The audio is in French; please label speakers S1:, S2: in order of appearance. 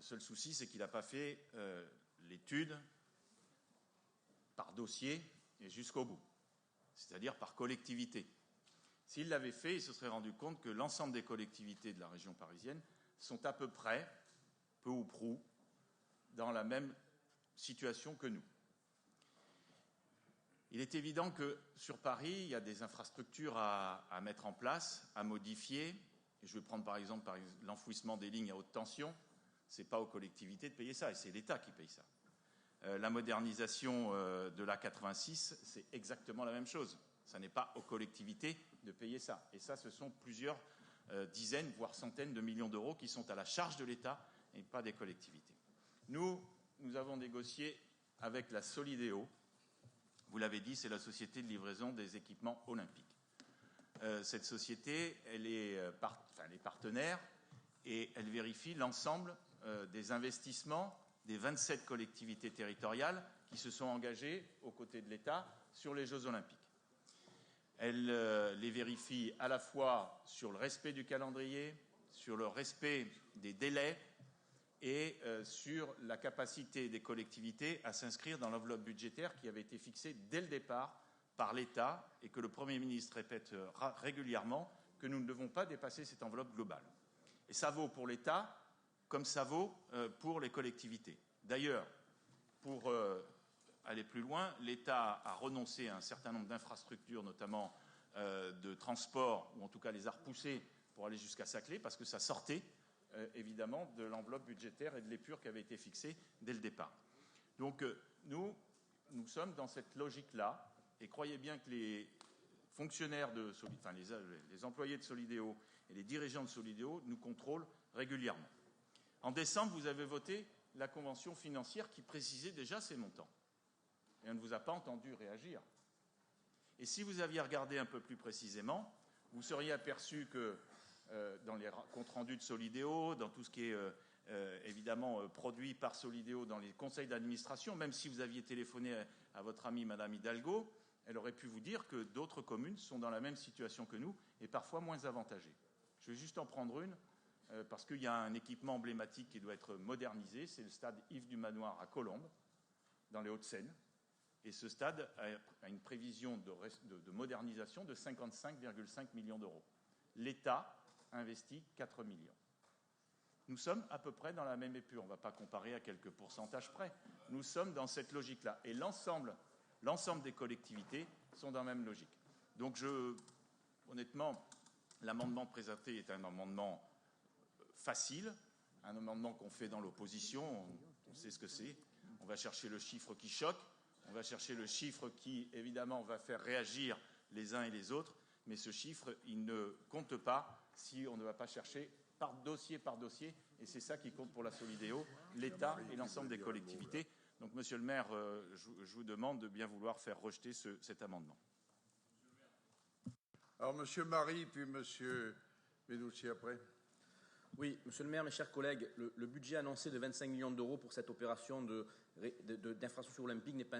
S1: seul souci, c'est qu'il n'a pas fait l'étude par dossier et jusqu'au bout, c'est-à-dire par collectivité. S'il l'avait fait, il se serait rendu compte que l'ensemble des collectivités de la région parisienne sont à peu près, peu ou prou, dans la même situation que nous. Il est évident que sur Paris, il y a des infrastructures à mettre en place, à modifier. Et je vais prendre par exemple l'enfouissement des lignes à haute tension. Ce n'est pas aux collectivités de payer ça, et c'est l'État qui paye ça. La modernisation de l'A86, c'est exactement la même chose. Ça n'est pas aux collectivités de payer ça. Et ça, ce sont plusieurs dizaines, voire centaines de millions d'euros qui sont à la charge de l'État et pas des collectivités. Nous avons négocié avec la Solideo. Vous l'avez dit, c'est la société de livraison des équipements olympiques. Cette société, elle est partenaire et elle vérifie l'ensemble des investissements des 27 collectivités territoriales qui se sont engagées aux côtés de l'État sur les Jeux olympiques. Elle les vérifie à la fois sur le respect du calendrier, sur le respect des délais et sur la capacité des collectivités à s'inscrire dans l'enveloppe budgétaire qui avait été fixée dès le départ par l'État et que le Premier ministre répète régulièrement que nous ne devons pas dépasser cette enveloppe globale. Et ça vaut pour l'État comme ça vaut pour les collectivités. D'ailleurs, pour aller plus loin, l'État a renoncé à un certain nombre d'infrastructures, notamment de transport, ou en tout cas les a repoussées pour aller jusqu'à Saclay, parce que ça sortait évidemment de l'enveloppe budgétaire et de l'épure qui avait été fixée dès le départ. Donc nous sommes dans cette logique-là, et croyez bien que les fonctionnaires de les employés de Solideo et les dirigeants de Solideo nous contrôlent régulièrement. En décembre, vous avez voté la convention financière qui précisait déjà ces montants. Et on ne vous a pas entendu réagir. Et si vous aviez regardé un peu plus précisément, vous seriez aperçu que dans les comptes rendus de Solideo, dans tout ce qui est évidemment produit par Solideo dans les conseils d'administration, même si vous aviez téléphoné à votre amie Madame Hidalgo, elle aurait pu vous dire que d'autres communes sont dans la même situation que nous et parfois moins avantagées. Je vais juste en prendre une, parce qu'il y a un équipement emblématique qui doit être modernisé, c'est le stade Yves du Manoir à Colombes, dans les Hauts-de-Seine. Et ce stade a une prévision de modernisation de 55,5 millions d'euros. L'État investit 4 millions. Nous sommes à peu près dans la même épure. On ne va pas comparer à quelques pourcentages près. Nous sommes dans cette logique-là. Et l'ensemble des collectivités sont dans la même logique. Donc honnêtement, l'amendement présenté est un amendement facile, un amendement qu'on fait dans l'opposition, on sait ce que c'est. On va chercher le chiffre qui choque, on va chercher le chiffre qui, évidemment, va faire réagir les uns et les autres, mais ce chiffre, il ne compte pas si on ne va pas chercher par dossier, et c'est ça qui compte pour la Solideo, l'État et l'ensemble des collectivités. Donc, Monsieur le maire, je vous demande de bien vouloir faire rejeter cet amendement.
S2: Alors, Monsieur Marie, puis Monsieur Mennucci après.
S3: Oui, Monsieur le maire, mes chers collègues, le budget annoncé de 25 millions d'euros pour cette opération d'infrastructure olympique n'est pas